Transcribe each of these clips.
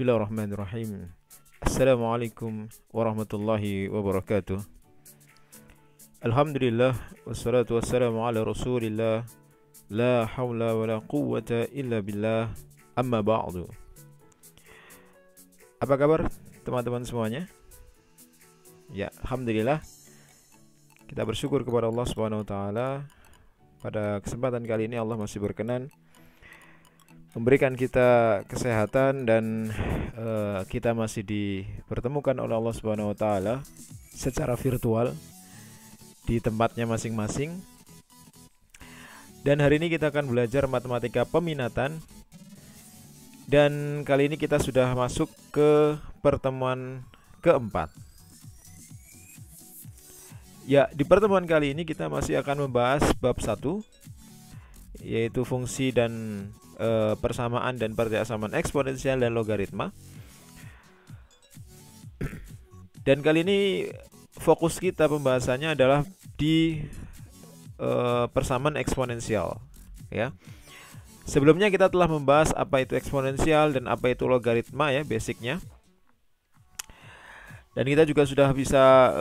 Bismillahirrahmanirrahim. Assalamualaikum warahmatullahi wabarakatuh. Alhamdulillah wassalatu wassalamu ala Rasulillah. La haula wala quwwata illa billah. Amma ba'du. Apa kabar teman-teman semuanya? Ya, alhamdulillah. Kita bersyukur kepada Allah Subhanahu wa taala. Pada kesempatan kali ini Allah masih berkenan memberikan kita kesehatan dan kita masih dipertemukan oleh Allah Subhanahu wa taala secara virtual di tempatnya masing-masing. Dan hari ini kita akan belajar matematika peminatan. Dan kali ini kita sudah masuk ke pertemuan keempat. Ya, di pertemuan kali ini kita masih akan membahas bab 1, yaitu fungsi dan persamaan dan persamaan eksponensial dan logaritma. Dan kali ini fokus kita pembahasannya adalah di persamaan eksponensial, ya. Sebelumnya kita telah membahas apa itu eksponensial dan apa itu logaritma, ya, basicnya. Dan kita juga sudah bisa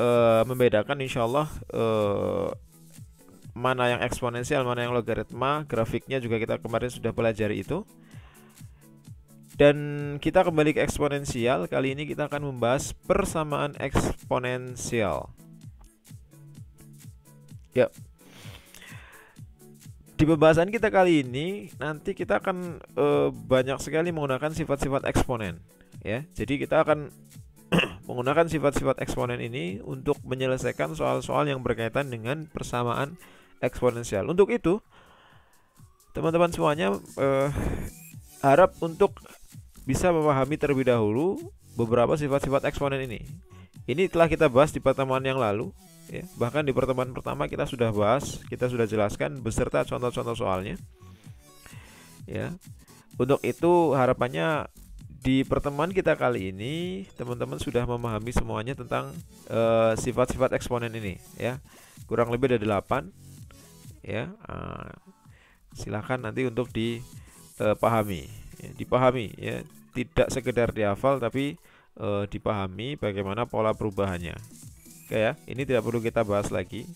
membedakan insyaallah mana yang eksponensial, mana yang logaritma. Grafiknya juga kita kemarin sudah pelajari itu. Dan kita kembali ke eksponensial. Kali ini kita akan membahas persamaan eksponensial. Ya. Di pembahasan kita kali ini nanti kita akan banyak sekali menggunakan sifat-sifat eksponen, ya. Jadi kita akan menggunakan sifat-sifat eksponen ini untuk menyelesaikan soal-soal yang berkaitan dengan persamaan eksponensial. Untuk itu, teman-teman semuanya harap untuk bisa memahami terlebih dahulu beberapa sifat-sifat eksponen ini. Ini telah kita bahas di pertemuan yang lalu, ya. Bahkan di pertemuan pertama kita sudah bahas, kita sudah jelaskan beserta contoh-contoh soalnya, ya. Untuk itu harapannya di pertemuan kita kali ini teman-teman sudah memahami semuanya tentang sifat-sifat eksponen ini, ya. Kurang lebih ada 8, ya. Silahkan nanti untuk dipahami, ya, dipahami, ya. Tidak sekedar dihafal tapi dipahami bagaimana pola perubahannya. Oke, ya. Ini tidak perlu kita bahas lagi.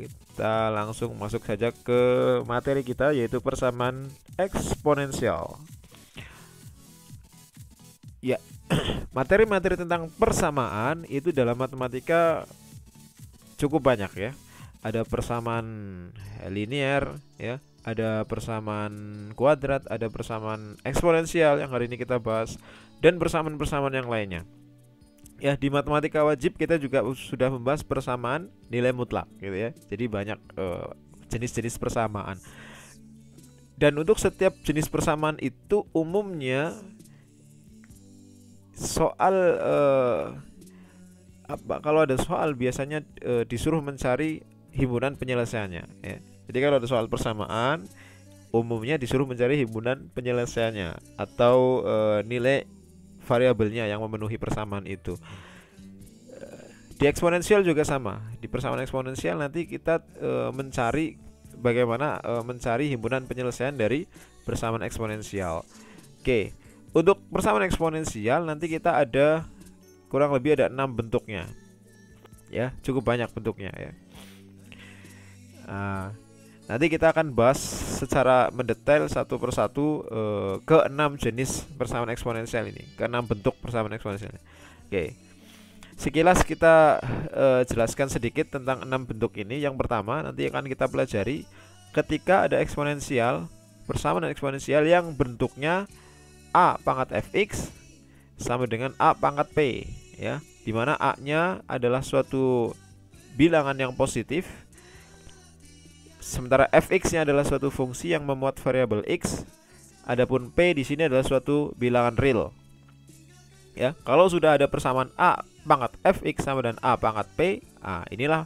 Kita langsung masuk saja ke materi kita, yaitu persamaan eksponensial. Ya, materi-materi tentang persamaan itu dalam matematika cukup banyak, ya. Ada persamaan linear, ya. Ada persamaan kuadrat, ada persamaan eksponensial yang hari ini kita bahas, dan persamaan-persamaan yang lainnya. Ya, di matematika wajib kita juga sudah membahas persamaan nilai mutlak, gitu ya. Jadi banyak jenis-jenis persamaan. Dan untuk setiap jenis persamaan itu umumnya soal kalau ada soal biasanya disuruh mencari himpunan penyelesaiannya, ya. Jadi kalau ada soal persamaan umumnya disuruh mencari himpunan penyelesaiannya atau nilai variabelnya yang memenuhi persamaan itu. Di eksponensial juga sama. Di persamaan eksponensial nanti kita mencari bagaimana mencari himpunan penyelesaian dari persamaan eksponensial. Oke. Untuk persamaan eksponensial nanti kita ada kurang lebih ada 6 bentuknya, ya, cukup banyak bentuknya, ya. Nanti kita akan bahas secara mendetail satu persatu ke 6 jenis persamaan eksponensial ini, ke 6 bentuk persamaan eksponensial. Oke, sekilas kita jelaskan sedikit tentang 6 bentuk ini. Yang pertama nanti akan kita pelajari ketika ada eksponensial, persamaan eksponensial yang bentuknya A pangkat fx sama dengan A pangkat p, ya, dimana A-nya adalah suatu bilangan yang positif, sementara fx-nya adalah suatu fungsi yang memuat variabel x. Adapun p di sini adalah suatu bilangan real. Ya, kalau sudah ada persamaan A pangkat fx sama dengan A pangkat p, inilah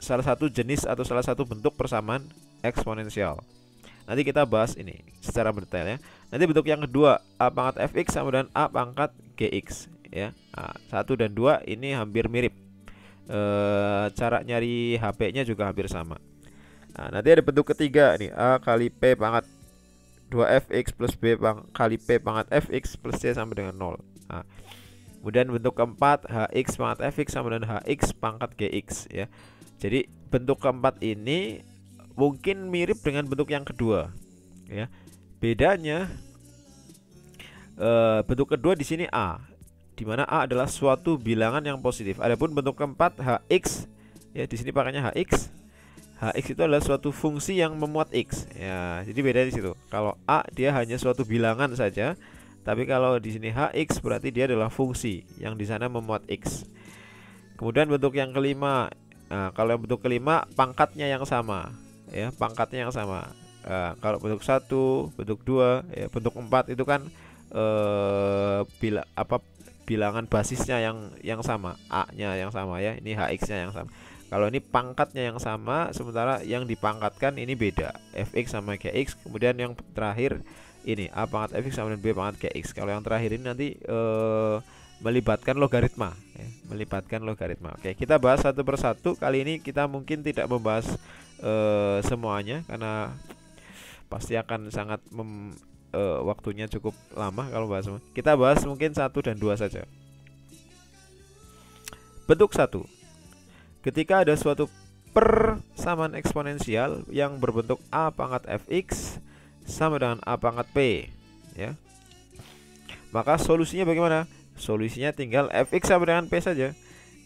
salah satu jenis atau salah satu bentuk persamaan eksponensial. Nanti kita bahas ini secara mendetail, ya. Nanti bentuk yang kedua A pangkat fx sama dengan A pangkat gx, ya. 1 dan 2 ini hampir mirip. Cara nyari HP-nya juga hampir sama. Nanti ada bentuk ketiga nih, A kali P pangkat 2fx plus b kali p pangkat fx plus c sama dengan 0. Nah, kemudian bentuk keempat hx pangkat fx sama dengan hx pangkat gx ya. Jadi bentuk keempat ini mungkin mirip dengan bentuk yang kedua ya. Bedanya bentuk kedua di sini a, di mana a adalah suatu bilangan yang positif. Adapun bentuk keempat hx ya, di sini pakainya hx. Hx itu adalah suatu fungsi yang memuat x ya. Jadi beda di situ. Kalau a dia hanya suatu bilangan saja, tapi kalau di sini hx berarti dia adalah fungsi yang di sana memuat x. Kemudian bentuk yang kelima, nah, kalau yang bentuk kelima pangkatnya yang sama ya, pangkatnya yang sama. Kalau bentuk 1, bentuk 2 ya, bentuk 4 itu kan bilangan basisnya yang sama, a-nya yang sama ya, ini hx-nya yang sama. Kalau ini pangkatnya yang sama, sementara yang dipangkatkan ini beda, fx sama gx. Kemudian yang terakhir ini a pangkat fx sama dengan b pangkat gx. Kalau yang terakhir ini nanti melibatkan logaritma ya, melibatkan logaritma. Oke, kita bahas satu persatu. Kali ini kita mungkin tidak membahas semuanya karena pasti akan sangat waktunya cukup lama kalau bahas semua. Kita bahas mungkin 1 dan 2 saja. Bentuk 1. Ketika ada suatu persamaan eksponensial yang berbentuk a pangkat fx sama dengan a pangkat p ya, maka solusinya bagaimana? Solusinya tinggal fx sama dengan p saja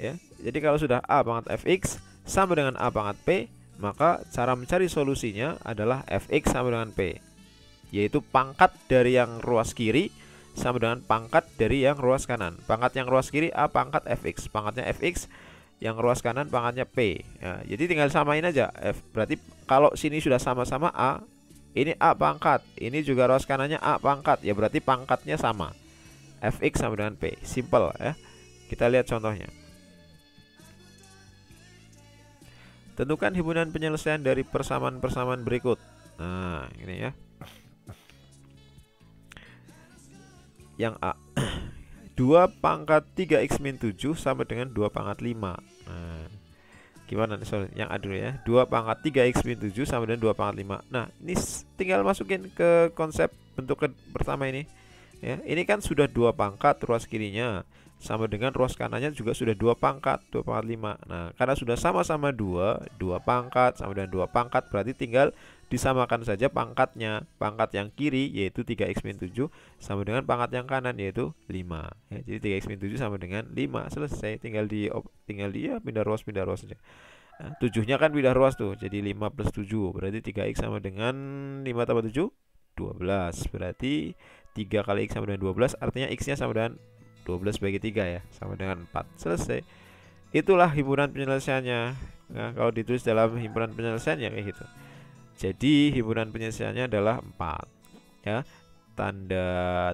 ya. Jadi kalau sudah a pangkat fx sama dengan a pangkat p, maka cara mencari solusinya adalah fx sama dengan p, yaitu pangkat dari yang ruas kiri sama dengan pangkat dari yang ruas kanan. Pangkat yang ruas kiri a pangkat fx, pangkatnya fx, yang ruas kanan pangkatnya p ya. Jadi tinggal samain aja berarti kalau sini sudah sama-sama a, ini a pangkat, ini juga ruas kanannya a pangkat ya, berarti pangkatnya sama, fx sama dengan p. Simple ya. Kita lihat contohnya. Tentukan himpunan penyelesaian dari persamaan-persamaan berikut. Nah, ini ya. Yang A. 2 pangkat 3x min 7 sama dengan 2 pangkat 5. Nah, gimana nih soal yang A dulu ya. 2 pangkat 3x min 7 sama dengan 2 pangkat 5. Nah, ini tinggal masukin ke konsep bentuk pertama ini. Ya, ini kan sudah 2 pangkat ruas kirinya sama dengan ruas kanannya juga sudah 2 pangkat, 2 pangkat 5. Nah, karena sudah sama-sama 2 pangkat sama dengan 2 pangkat, berarti tinggal disamakan saja pangkatnya. Pangkat yang kiri yaitu 3x min 7 sama dengan pangkat yang kanan yaitu 5 ya. Jadi 3x min 7 sama dengan 5. Selesai, tinggal di ya, pindah ruas saja. Nah, 7-nya kan pindah ruas tuh, jadi 5 plus 7 berarti 3x sama dengan 5 tambah 7 12. Berarti 3 kali x sama dengan 12, artinya x-nya sama dengan 12 bagi 3 ya, sama dengan 4. Selesai. Itulah himpunan penyelesaiannya. Nah, kalau ditulis dalam himpunan penyelesaian ya kayak gitu. Jadi himpunan penyelesaiannya adalah 4 ya. Tanda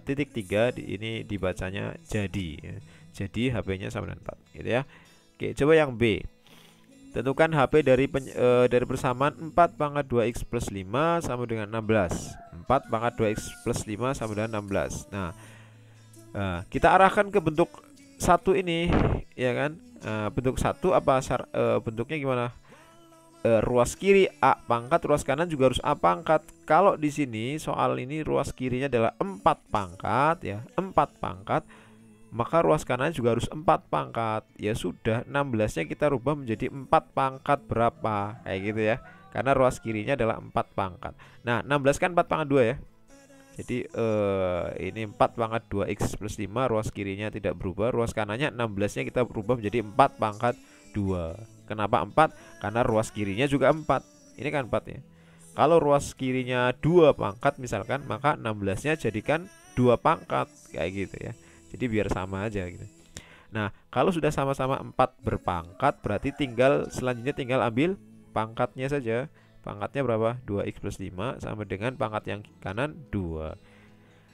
titik 3 ini dibacanya jadi ya. Jadi HP-nya sama dengan 4 gitu ya. Oke, coba yang B. Tentukan HP dari persamaan 4 pangkat 2x plus 5 sama dengan 16. 4 pangkat 2x plus 5 sama dengan 16. Nah, kita arahkan ke bentuk 1 ini ya kan. Bentuk 1 apa bentuknya gimana? Ruas kiri a pangkat, ruas kanan juga harus a pangkat. Kalau di sini soal ini ruas kirinya adalah 4 pangkat ya, 4 pangkat, maka ruas kanan juga harus 4 pangkat. Ya sudah, 16-nya kita rubah menjadi 4 pangkat berapa kayak gitu ya, karena ruas kirinya adalah 4 pangkat. Nah, 16 kan 4 pangkat 2 ya. Jadi ini 4 pangkat 2x plus 5, ruas kirinya tidak berubah, ruas kanannya 16-nya kita berubah menjadi 4 pangkat 2. Kenapa 4? Karena ruas kirinya juga 4. Ini kan 4 ya. Kalau ruas kirinya 2 pangkat misalkan, maka 16-nya jadikan 2 pangkat kayak gitu ya. Jadi biar sama aja gitu. Nah, kalau sudah sama-sama 4 berpangkat, berarti selanjutnya tinggal ambil pangkatnya saja. Pangkatnya berapa? 2x plus 5 sama dengan pangkat yang kanan 2.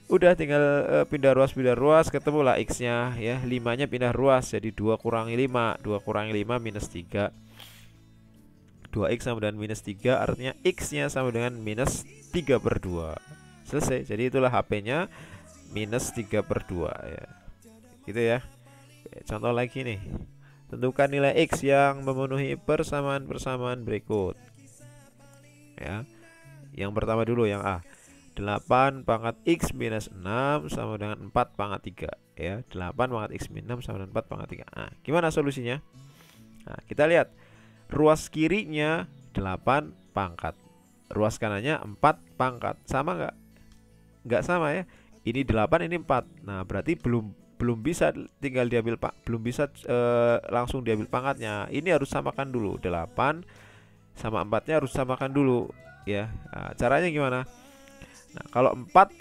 Udah tinggal pindah ruas, ketemulah x-nya ya. 5-nya pindah ruas, jadi 2 kurangi 5. 2 kurangi 5 minus 3. 2x sama dengan minus 3, artinya x-nya sama dengan minus 3/2. Selesai, jadi itulah HP-nya minus 3/2 ya. Gitu ya. Oke, contoh lagi nih. Tentukan nilai x yang memenuhi persamaan-persamaan berikut. Ya. Yang pertama dulu yang A. 8 pangkat X minus 6 sama dengan 4 pangkat 3 ya. 8 pangkat X minus 6 sama dengan 4 pangkat 3. Nah, gimana solusinya? Nah, kita lihat ruas kirinya 8 pangkat, ruas kanannya 4 pangkat. Sama nggak? Nggak sama ya. Ini 8, ini 4. Nah, berarti belum bisa tinggal diambil belum bisa langsung diambil pangkatnya. Ini harus samakan dulu. 8 sama 4-nya harus samakan dulu ya. Nah, caranya gimana? Nah, kalau 4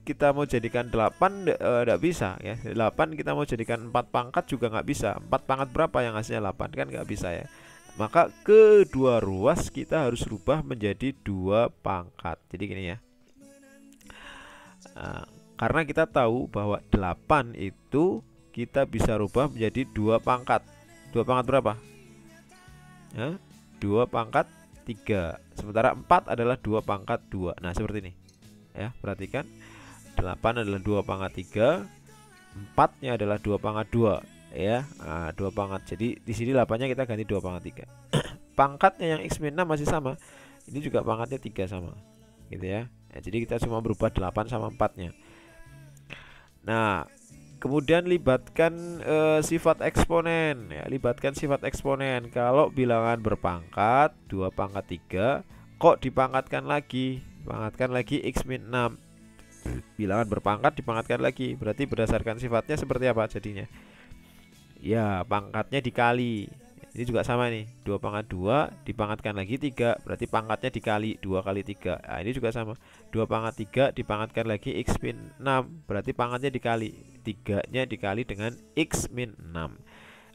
kita mau jadikan 8 enggak bisa ya. 8 kita mau jadikan 4 pangkat juga nggak bisa. 4 pangkat berapa yang hasilnya 8 kan nggak bisa ya. Maka kedua ruas kita harus rubah menjadi 2 pangkat. Jadi gini ya. Nah, karena kita tahu bahwa 8 itu kita bisa rubah menjadi 2 pangkat. 2 pangkat berapa? Ya, 2 pangkat 3. Sementara 4 adalah 2 pangkat 2. Nah, seperti ini. Ya, perhatikan 8 adalah 2 pangkat 3, 4-nya adalah 2 pangkat 2 ya. Nah, 2 pangkat. Jadi di sini 8-nya kita ganti 2 pangkat 3. Pangkatnya yang X min 6 masih sama. Ini juga pangkatnya 3 sama. Gitu ya. Ya, jadi kita cuma berubah 8 sama 4-nya. Nah, kemudian libatkan sifat eksponen ya, libatkan sifat eksponen. Kalau bilangan berpangkat 2 pangkat 3 kok dipangkatkan lagi X min 6. Bilangan berpangkat dipangkatkan lagi, berarti berdasarkan sifatnya seperti apa jadinya? Ya, pangkatnya dikali. Ini juga sama nih, 2 pangkat 2 dipangkatkan lagi 3, berarti pangkatnya dikali 2 kali 3. Nah, ini juga sama, 2 pangkat 3 dipangkatkan lagi X min 6, berarti pangkatnya dikali, 3-nya dikali dengan X min 6.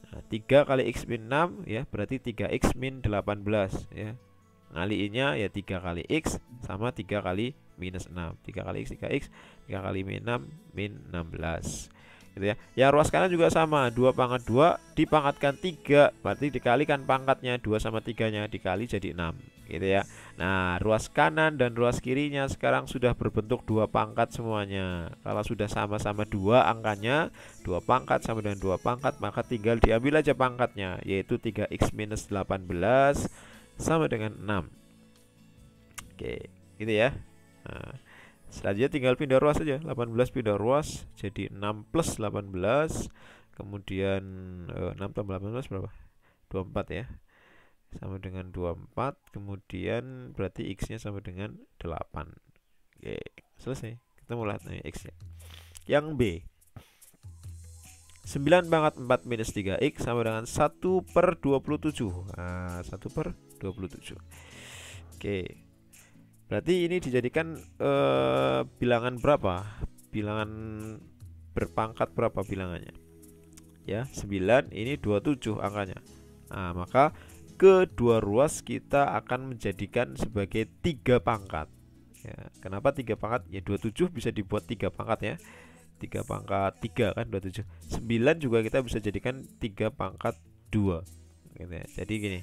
Nah, 3 kali X min 6 ya, berarti 3X min 18 ya. Ngaliinnya ya 3 kali X sama 3 kali minus 6. 3 kali X, 3X, 3 kali min 6, min 16 gitu ya. Yang ruas kanan juga sama, 2 pangkat 2 dipangkatkan 3, berarti dikalikan pangkatnya 2 sama 3-nya dikali jadi 6 gitu ya. Nah, ruas kanan dan ruas kirinya sekarang sudah berbentuk 2 pangkat semuanya. Kalau sudah sama-sama 2 angkanya, 2 pangkat sama dengan 2 pangkat, maka tinggal diambil aja pangkatnya, yaitu 3X minus 18 sama dengan 6. Oke, gitu ya. Nah, selanjutnya tinggal pindah ruas saja. 18 pindah ruas jadi 6 plus 18. Kemudian 6 tambah 18 berapa? 24 ya. Sama dengan 24. Kemudian berarti X-nya sama dengan 8. Oke, selesai. Kita mulai nih X-nya. Yang B, 9 pangkat 4 minus 3X sama dengan 1/27. Nah, 1/27. Oke, berarti ini dijadikan bilangan berapa? Bilangan berpangkat berapa bilangannya? Ya, 9, ini 27 angkanya. Nah, maka kedua ruas kita akan menjadikan sebagai 3 pangkat ya. Kenapa 3 pangkat? Ya 27 bisa dibuat 3 pangkat ya. 3 pangkat 3 kan 27. 9 juga kita bisa jadikan 3 pangkat 2 gitu ya. Jadi gini.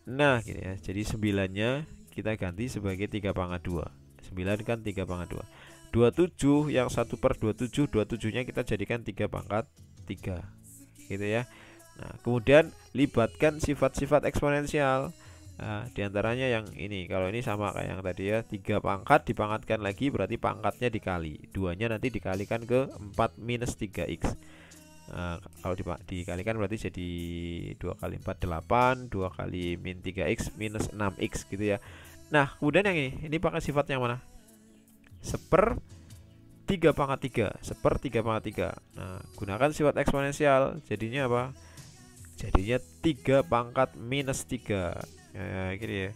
Nah, gini ya. Jadi 9-nya kita ganti sebagai 3 pangkat 2. 9 kan 3 pangkat 2. 27 yang 1/27, 27-nya kita jadikan 3 pangkat 3 gitu ya. Nah, kemudian libatkan sifat-sifat eksponensial. Nah, diantaranya yang ini, kalau ini sama kayak yang tadi ya, 3 pangkat dipangkatkan lagi, berarti pangkatnya dikali, 2-nya nanti dikalikan ke 4 minus 3X. Nah, kalau dikalikan berarti jadi 2 kali 4 8, 2 kali min 3X minus 6X gitu ya. Nah, kemudian yang ini pakai sifat yang mana? 1/3 pangkat 3, 1/3 pangkat 3. Nah, gunakan sifat eksponensial, jadinya apa? Jadinya 3 pangkat minus 3 ya, gini ya.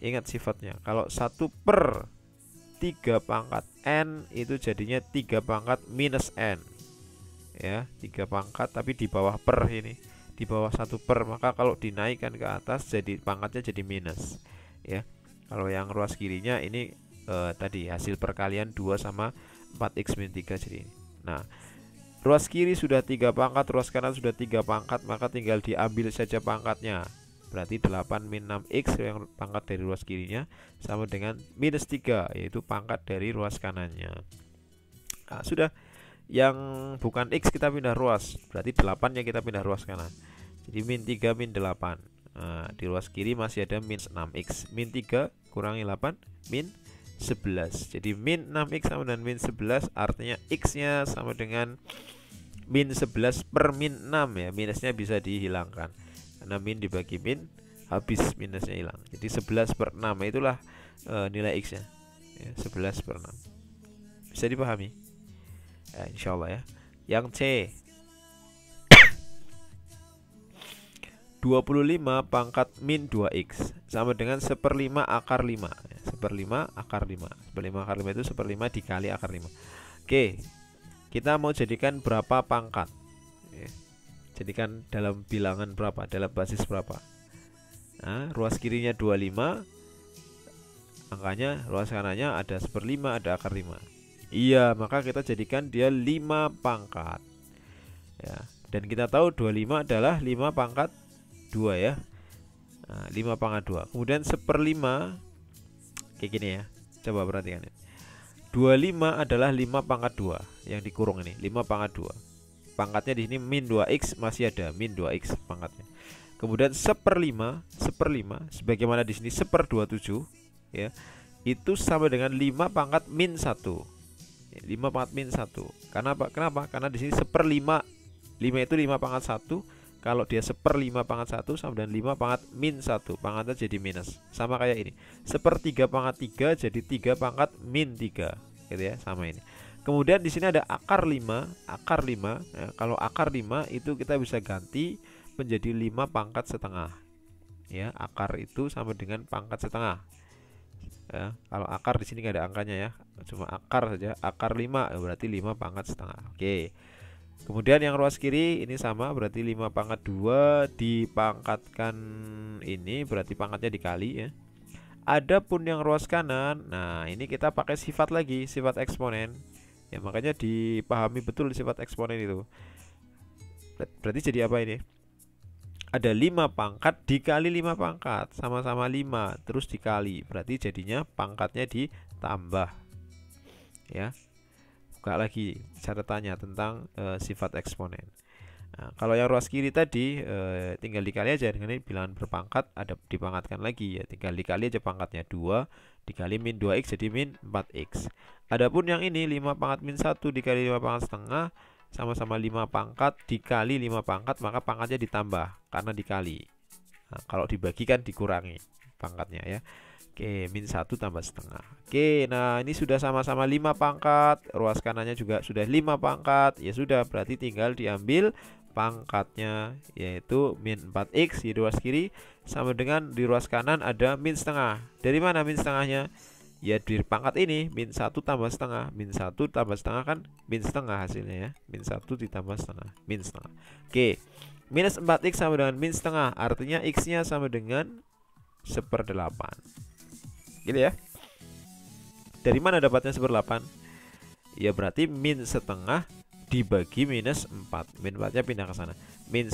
Ingat sifatnya, kalau 1/3 pangkat N itu jadinya 3 pangkat minus N ya, 3 pangkat tapi di bawah per, ini di bawah 1/, maka kalau dinaikkan ke atas jadi pangkatnya jadi minus ya. Kalau yang ruas kirinya ini tadi hasil perkalian 2 sama 4X min 3 jadi ini. Nah, ruas kiri sudah 3 pangkat, ruas kanan sudah 3 pangkat, maka tinggal diambil saja pangkatnya. Berarti 8 min 6X yang pangkat dari ruas kirinya sama dengan minus 3, yaitu pangkat dari ruas kanannya. Nah, sudah. Yang bukan X kita pindah ruas, berarti 8 yang kita pindah ruas kanan. Jadi min 3 min 8. Nah, di ruas kiri masih ada min 6X. Min 3 kurangi 8 min 11. Jadi min 6x sama dengan min 11, artinya x-nya sama dengan min 11 per min 6 ya. Minusnya bisa dihilangkan. Karena min dibagi min, habis minusnya hilang. Jadi 11 per 6 itulah nilai x-nya. Ya, 11 per 6. Bisa dipahami? Ya, insyaallah ya. Yang C, 25 pangkat min 2x sama dengan 1/5 akar 5 ya, 1/5 akar 5. 1/5 akar 5 itu 1/5 dikali akar 5. Oke, kita mau jadikan berapa pangkat ya. Jadikan dalam bilangan berapa, dalam basis berapa. Nah, ruas kirinya 25, angkanya ruas kanannya ada 1/5, ada akar 5. Iya, maka kita jadikan dia 5 pangkat ya. Dan kita tahu 25 adalah 5 pangkat 2 ya. Nah, 5 pangkat 2. Kemudian 1/5 kayak gini ya. Coba perhatikan. 25 adalah 5 pangkat 2 yang dikurung ini, 5 pangkat 2. Pangkatnya di sini min 2x, masih ada min 2x pangkatnya. Kemudian 1/5 sebagaimana di sini 1/27 ya. Itu sama dengan 5 pangkat min 1. 5 pangkat min 1. Karena apa? Kenapa? Karena di sini 1/5. 5 itu 5 pangkat 1. Kalau dia 1/5 pangkat 1 sama dengan 5 pangkat min 1, pangkatnya jadi minus. Sama kayak ini, 1/3 pangkat 3 jadi 3 pangkat min 3 gitu ya, sama ini. Kemudian di sini ada akar 5. Akar 5 ya, kalau akar 5 itu kita bisa ganti menjadi 5 pangkat setengah ya. Akar itu sama dengan pangkat setengah ya. Kalau akar di sini nggak ada angkanya ya, cuma akar saja. Akar 5 berarti 5 pangkat setengah. Oke. Kemudian yang ruas kiri ini sama, berarti 5 pangkat 2 dipangkatkan ini, berarti pangkatnya dikali ya. Adapun yang ruas kanan, nah ini kita pakai sifat lagi, sifat eksponen ya, makanya dipahami betul sifat eksponen itu. Berarti jadi apa ini? Ada 5 pangkat dikali 5 pangkat, sama-sama 5 terus dikali, berarti jadinya pangkatnya ditambah ya. Buka lagi catatannya tentang sifat eksponen. Nah, kalau yang ruas kiri tadi tinggal dikali aja dengan ini bilangan berpangkat, ada dipangkatkan lagi ya, tinggal dikali aja pangkatnya 2 dikali min 2x jadi min 4x. Adapun yang ini 5 pangkat min 1 dikali 5 pangkat setengah sama-sama 5 pangkat dikali 5 pangkat, maka pangkatnya ditambah karena dikali. Nah, kalau dibagikan dikurangi pangkatnya ya. Oke, min 1 tambah setengah. Oke, nah ini sudah sama-sama 5 pangkat, ruas kanannya juga sudah 5 pangkat. Ya sudah, berarti tinggal diambil pangkatnya, yaitu min 4x di ruas kiri sama dengan di ruas kanan ada min setengah. Dari mana min setengahnya? Ya di pangkat ini, min 1 tambah setengah. Min 1 tambah setengah kan min setengah hasilnya ya. Min 1 ditambah setengah, min setengah. Oke, minus 4x sama dengan min setengah, artinya x-nya sama dengan 1/8. Gitu ya. Dari mana dapatnya 1/8? Ya berarti min setengah dibagi minus 4. Min 4-nya pindah ke sana. Min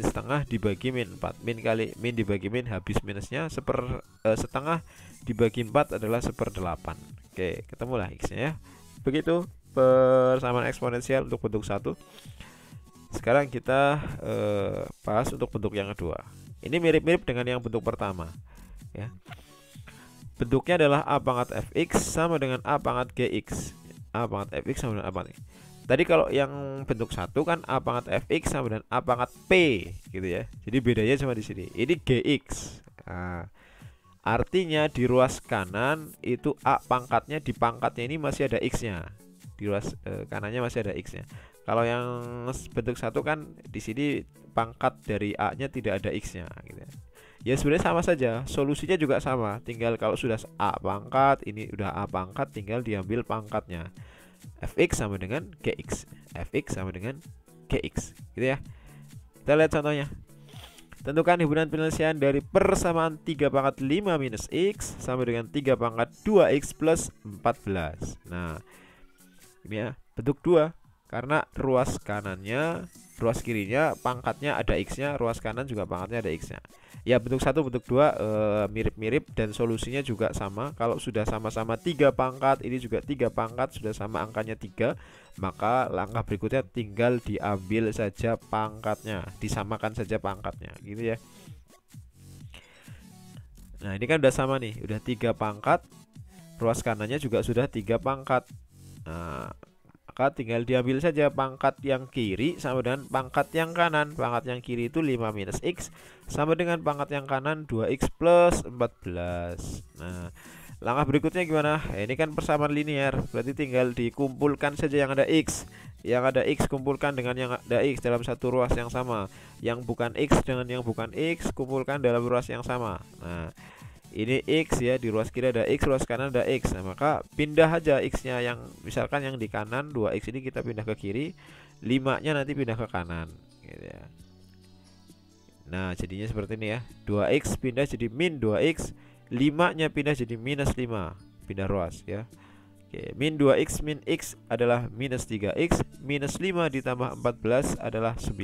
setengah dibagi min 4. Min dibagi min, habis minusnya. Setengah dibagi 4 adalah 1/8. Oke, ketemulah x-nya ya. Begitu persamaan eksponensial untuk bentuk 1. Sekarang kita bahas untuk bentuk yang kedua. Ini mirip-mirip dengan yang bentuk pertama ya. Bentuknya adalah A pangkat fx sama dengan A pangkat gx. A pangkat fx sama dengan A pangkat. Tadi kalau yang bentuk 1 kan A pangkat fx sama dengan A pangkat p gitu ya. Jadi bedanya cuma di sini. Ini gx. Nah, artinya di ruas kanan itu A pangkatnya, di pangkatnya ini masih ada x-nya. Di ruas kanannya masih ada x-nya. Kalau yang bentuk 1 kan di sini pangkat dari A-nya tidak ada x-nya gitu ya. Ya sebenarnya sama saja, solusinya juga sama. Tinggal kalau sudah A pangkat, ini udah A pangkat, tinggal diambil pangkatnya. Fx sama dengan Gx. Fx sama dengan Gx gitu ya. Kita lihat contohnya. Tentukan hubungan penyelesaian dari persamaan 3 pangkat 5 minus x sama dengan 3 pangkat 2x plus 14. Nah ini ya, bentuk 2. Karena ruas kanannya, ruas kirinya pangkatnya ada x-nya, ruas kanan juga pangkatnya ada x-nya. Ya bentuk 1, bentuk 2 mirip-mirip dan solusinya juga sama. Kalau sudah sama-sama 3 pangkat, ini juga 3 pangkat, sudah sama angkanya 3, maka langkah berikutnya tinggal diambil saja pangkatnya, disamakan saja pangkatnya gitu ya. Nah ini kan udah sama nih, udah 3 pangkat, ruas kanannya juga sudah 3 pangkat. Nah, maka tinggal diambil saja pangkat yang kiri sama dengan pangkat yang kanan. Pangkat yang kiri itu 5 minus X sama dengan pangkat yang kanan 2X plus 14. Nah, langkah berikutnya gimana? Ini kan persamaan linear, berarti tinggal dikumpulkan saja yang ada X. Yang ada X kumpulkan dengan yang ada X dalam satu ruas yang sama. Yang bukan X dengan yang bukan X kumpulkan dalam ruas yang sama. Nah, ini X ya, di ruas kiri ada X, ruas kanan ada X. Nah, maka pindah aja X-nya, yang misalkan yang di kanan 2X ini kita pindah ke kiri, 5-nya nanti pindah ke kanan gitu ya. Nah, jadinya seperti ini ya. 2X pindah jadi min 2X, 5-nya pindah jadi minus 5, pindah ruas ya. Oke, min 2X min X adalah minus 3X, minus 5 ditambah 14 adalah 9.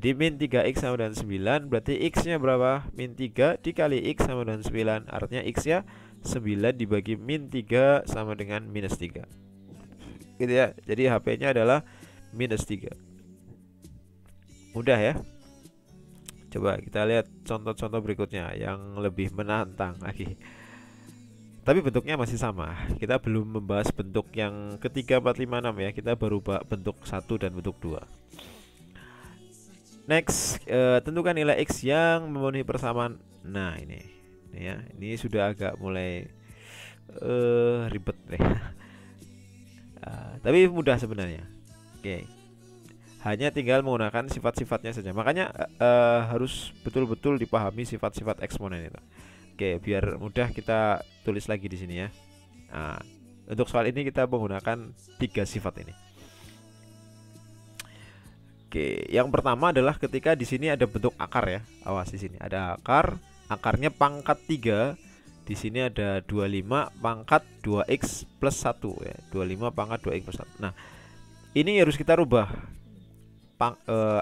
Jadi min 3X sama dengan 9, berarti X-nya berapa? Min 3 dikali X sama dengan 9. Artinya X-nya 9 dibagi min 3 sama dengan minus 3. Gitu ya. Jadi HP-nya adalah minus 3. Mudah ya. Coba kita lihat contoh-contoh berikutnya yang lebih menantang lagi. Tapi bentuknya masih sama. Kita belum membahas bentuk yang ketiga, 4, 5, 6 ya. Kita baru bentuk 1 dan bentuk 2. Next, tentukan nilai X yang memenuhi persamaan. Nah, ini ya, ini sudah agak mulai ribet deh. Tapi mudah sebenarnya. Oke. Hanya tinggal menggunakan sifat-sifatnya saja. Makanya harus betul-betul dipahami sifat-sifat eksponen itu. Oke, biar mudah kita tulis lagi di sini ya. Nah, untuk soal ini kita menggunakan 3 sifat ini. Oke, yang pertama adalah ketika di sini ada bentuk akar ya. Awas, di sini ada akar, akarnya pangkat 3. Di sini ada 25 pangkat 2x plus 1 ya. 25 pangkat 2x plus 1. Nah, ini harus kita rubah.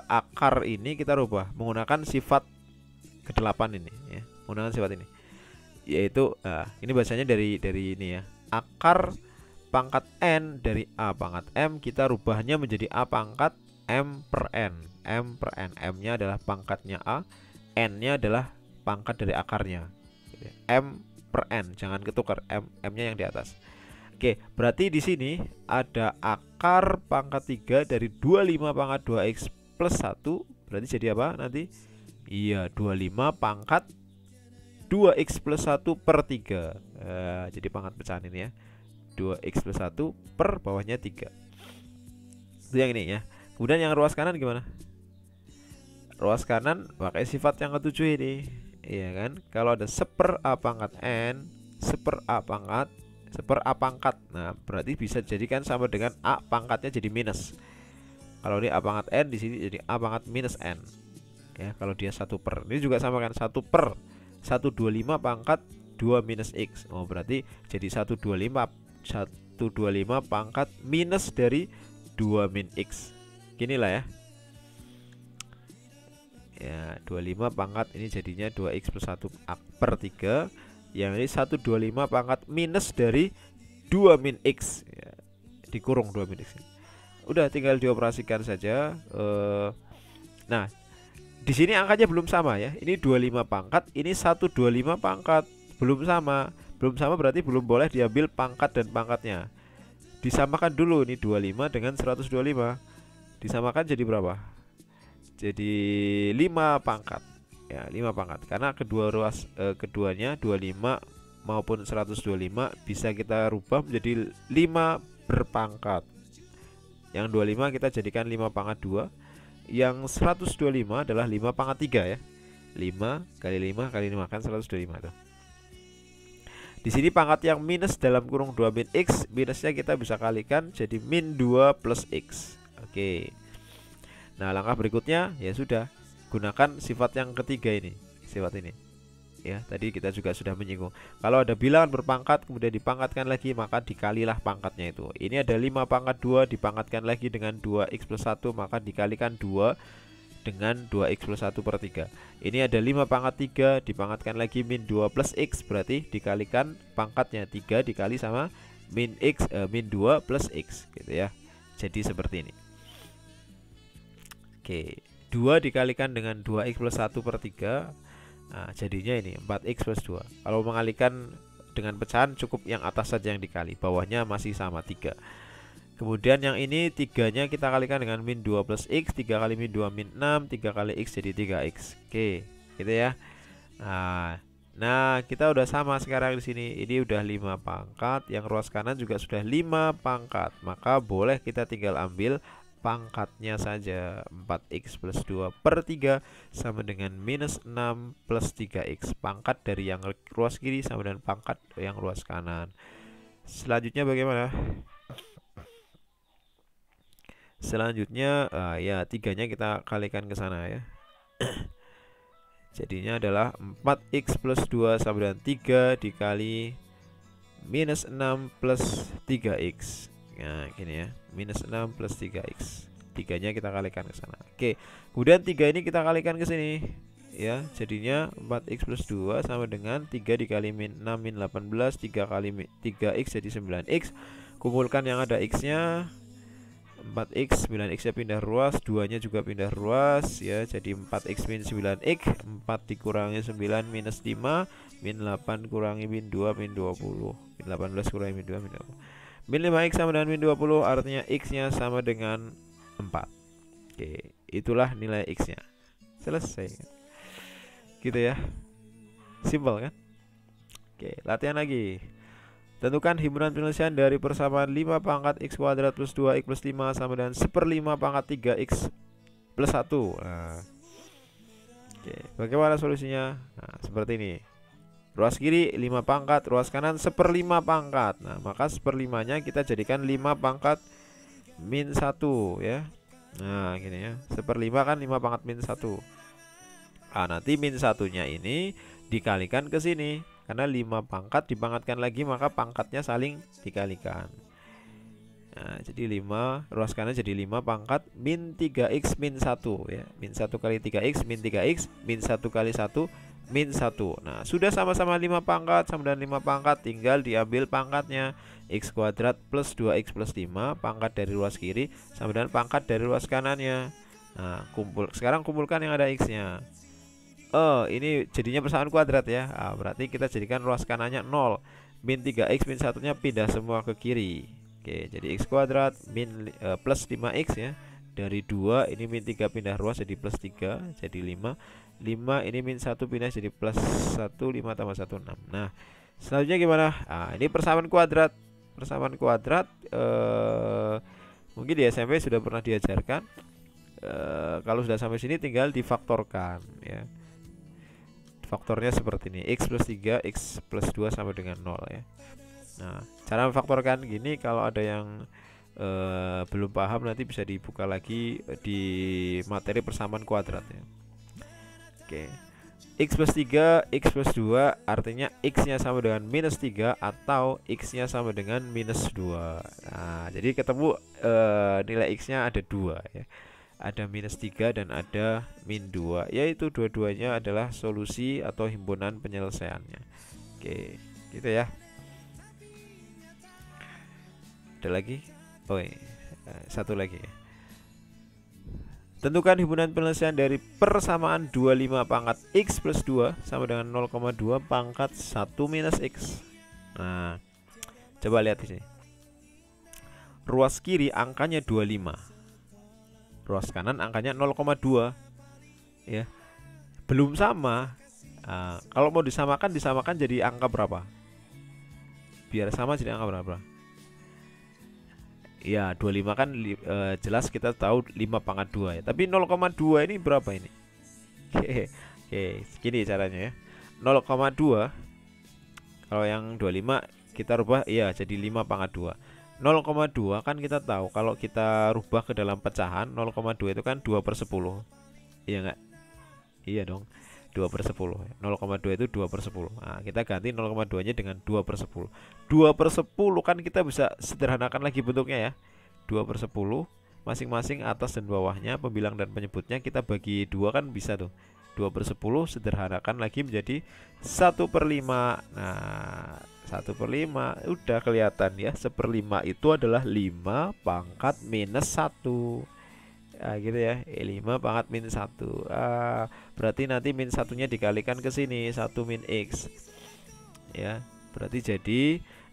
Akar ini kita rubah menggunakan sifat ke-8 ini ya. Menggunakan sifat ini. Yaitu ini bahasanya dari ini ya. Akar pangkat n dari a pangkat m kita rubahnya menjadi a pangkat M per N. M-nya adalah pangkatnya A, N-nya adalah pangkat dari akarnya. M per N, jangan ketukar, M-nya yang di atas. Oke, berarti di sini ada akar pangkat 3 dari 25 pangkat 2x plus 1. Berarti jadi apa nanti? Iya, 25 pangkat 2x plus 1 per 3. Jadi pangkat pecahan ini ya. 2x plus 1 per bawahnya 3. Itu yang ini ya. Kemudian yang ruas kanan gimana? Ruas kanan pakai sifat yang ke-7 ini. Iya kan? Kalau ada seper A pangkat N, seper A pangkat. Nah, berarti bisa dijadikan sama dengan A pangkatnya jadi minus. Kalau ini A pangkat N, di sini jadi A pangkat minus N. Ya, kalau dia 1 per. Ini juga sama kan, 1 per 125 pangkat 2 minus X. Oh, berarti jadi 125 pangkat minus dari 2 min X. Ginilah ya. Ya, 25 pangkat ini jadinya 2x plus 1 per 3. Yang ini 125 pangkat minus dari 2 min x ya, dikurung 2 min x. Udah tinggal dioperasikan saja. Nah, di sini angkanya belum sama ya. Ini 25 pangkat, ini 125 pangkat. Belum sama. Belum sama berarti belum boleh diambil pangkat dan pangkatnya. Disamakan dulu ini 25 dengan 125. Disamakan jadi berapa? Jadi 5 pangkat. Ya, 5 pangkat. Karena kedua ruas keduanya 25 maupun 125 bisa kita rubah menjadi 5 berpangkat. Yang 25 kita jadikan 5 pangkat 2. Yang 125 adalah 5 pangkat 3 ya. 5 kali 5 kali 5 kan 125 tuh. Di sini pangkat yang minus dalam kurung 2 min x, minusnya kita bisa kalikan jadi min 2 plus x. Oke. Nah, langkah berikutnya ya sudah, gunakan sifat yang ketiga ini, sifat ini. Ya, tadi kita juga sudah menyinggung. Kalau ada bilangan berpangkat kemudian dipangkatkan lagi, maka dikalilah pangkatnya itu. Ini ada 5 pangkat 2 dipangkatkan lagi dengan 2x plus 1, maka dikalikan 2 dengan 2x plus 1 per 3. Ini ada 5 pangkat 3 dipangkatkan lagi min 2 plus x, berarti dikalikan pangkatnya 3 dikali sama min 2 plus x gitu ya. Jadi seperti ini. Oke, 2 dikalikan dengan 2x plus 1 per 3. Nah, jadinya ini 4x plus 2. Kalau mengalikan dengan pecahan cukup yang atas saja yang dikali, bawahnya masih sama 3. Kemudian yang ini 3-nya kita kalikan dengan min 2 plus X, 3 kali min 2 min 6, 3 kali X jadi 3X. Oke, gitu ya. Nah, kita udah sama sekarang di sini. Ini udah 5 pangkat, yang ruas kanan juga sudah 5 pangkat. Maka boleh kita tinggal ambil pangkatnya saja. 4X plus 2 per 3 sama dengan minus 6 plus 3X. Pangkat dari yang ruas kiri sama dengan pangkat yang ruas kanan. Selanjutnya bagaimana? Selanjutnya ya 3-nya kita kalikan ke sana ya. Jadinya adalah 4X plus 2 sama dengan 3 dikali minus 6 plus 3X. Nah gini ya, minus 6 plus 3X. 3-nya kita kalikan ke sana. Oke, kemudian 3 ini kita kalikan ke sini ya. Jadinya 4X plus 2 sama dengan 3 dikali min 6 min 18, 3 kali 3X jadi 9X. Kumpulkan yang ada X-nya, 4X, 9X nya pindah ruas, 2 nya juga pindah ruas ya, jadi 4X min 9X, 4 dikurangi 9 minus 5, min 8 kurangi min 2 min 20, min 18 kurangi min 2 min 20, min 5X sama dengan min 20, artinya X nya sama dengan 4. Oke, itulah nilai X nya. Selesai gitu ya, simpel kan. Oke, latihan lagi. Tentukan himpunan penyelesaian dari persamaan 5 pangkat X kuadrat plus 2X plus 5 sama dengan 1/5 pangkat 3X plus 1. Nah, oke, bagaimana solusinya? Nah, seperti ini. Ruas kiri 5 pangkat, ruas kanan 1/5 pangkat. Nah, maka 1/5-nya kita jadikan 5 pangkat min 1 ya. Nah, gini ya. 1/5 kan 5 pangkat min 1. Nah, nanti min 1-nya ini dikalikan ke sini. Karena 5 pangkat dipangkatkan lagi maka pangkatnya saling dikalikan. Nah, jadi 5 ruas kanan jadi 5 pangkat min 3X min 1 ya. Min 1 kali 3X min 3X min 1 kali 1 min 1. Nah, sudah sama-sama 5 pangkat sama dengan 5 pangkat, tinggal diambil pangkatnya. X kuadrat plus 2X plus 5 pangkat dari ruas kiri sama dengan pangkat dari ruas kanannya. Nah, sekarang kumpulkan yang ada X-nya. Oh, ini jadinya persamaan kuadrat ya. Berarti kita jadikan ruas kanannya 0. Min 3X min 1-nya pindah semua ke kiri. Oke, jadi X kuadrat min plus 5X ya. Dari 2 ini min 3 pindah ruas jadi plus 3 jadi 5. 5 ini min 1 pindah jadi plus 1, 5 tambah 1 6. Nah, selanjutnya gimana? Ini persamaan kuadrat. Persamaan kuadrat mungkin di SMP sudah pernah diajarkan. Kalau sudah sampai sini tinggal difaktorkan ya. Faktornya seperti ini, X plus 3, X plus 2 sama dengan 0 ya. Nah, cara memfaktorkan gini, kalau ada yang belum paham nanti bisa dibuka lagi di materi persamaan kuadrat ya. Oke, X plus 3, X plus 2 artinya X nya sama dengan minus 3 atau X nya sama dengan minus 2. Nah, jadi ketemu nilai X nya ada 2 ya. Ada minus 3 dan ada min 2, yaitu dua-duanya adalah solusi atau himpunan penyelesaiannya. Oke, gitu ya. Ada lagi? Oh, satu lagi ya. Tentukan himpunan penyelesaian dari persamaan 25 pangkat X plus 2 sama dengan 0,2 pangkat 1 minus X. Nah, coba lihat di sini. Ruas kiri angkanya 25. Ruas kanan angkanya 0,2 ya, belum sama. Kalau mau disamakan jadi angka berapa? Biar sama jadi angka berapa? Ya 25 kan jelas kita tahu 5 pangkat 2 ya. Tapi 0,2 ini berapa ini? Oke, segini caranya ya. 0,2 kalau yang 25 kita rubah ya jadi 5 pangkat 2. 0,2 kan kita tahu kalau kita rubah ke dalam pecahan 0,2 itu kan 2/10. Iya enggak? Iya dong, 2/10. 0,2 itu 2/10. Nah, kita ganti 0,2 nya dengan 2/10. 2/10 kan kita bisa sederhanakan lagi bentuknya ya. 2/10 masing-masing atas dan bawahnya, pembilang dan penyebutnya kita bagi 2 kan bisa tuh. 2/10 sederhanakan lagi menjadi 1/5. Nah, 1/5 udah kelihatan ya. 1/5 itu adalah 5 pangkat minus 1. Gitu ya, 5 pangkat min 1. Berarti nanti min 1-nya dikalikan ke sini, 1 min X ya. Berarti jadi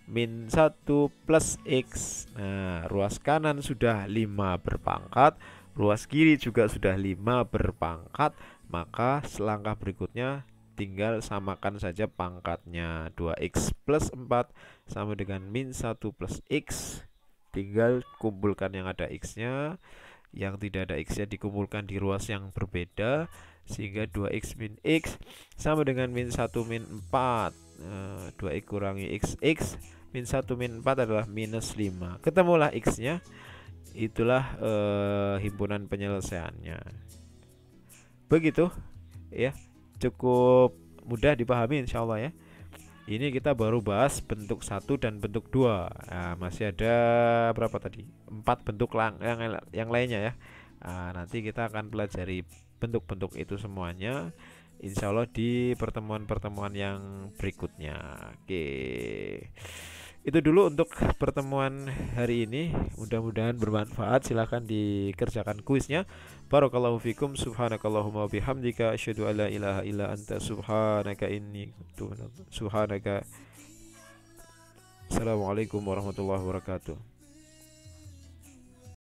min 1 plus X. Nah, ruas kanan sudah 5 berpangkat, ruas kiri juga sudah 5 berpangkat. Maka selangkah berikutnya tinggal samakan saja pangkatnya. 2X plus 4 sama dengan min 1 plus X. Tinggal kumpulkan yang ada X-nya, yang tidak ada X-nya dikumpulkan di ruas yang berbeda, sehingga 2X min X sama dengan min 1 min 4. 2X kurangi X min 1 min 4 adalah minus 5. Ketemulah X-nya. Itulah himpunan penyelesaiannya. Begitu ya, cukup mudah dipahami insyaallah ya. Ini kita baru bahas bentuk 1 dan bentuk 2. Nah, masih ada berapa tadi? 4 bentuk yang lainnya ya. Nah, nanti kita akan pelajari bentuk-bentuk itu semuanya insya Allah di pertemuan-pertemuan yang berikutnya. Oke, itu dulu untuk pertemuan hari ini. Mudah-mudahan bermanfaat. Silahkan dikerjakan kuisnya. Barakallahu fikum. Subhanakallahumma bihamdika asyhadu alla ilaha illa anta subhanaka inni kuntu minadh. Subhanaka. Assalamualaikum warahmatullahi wabarakatuh.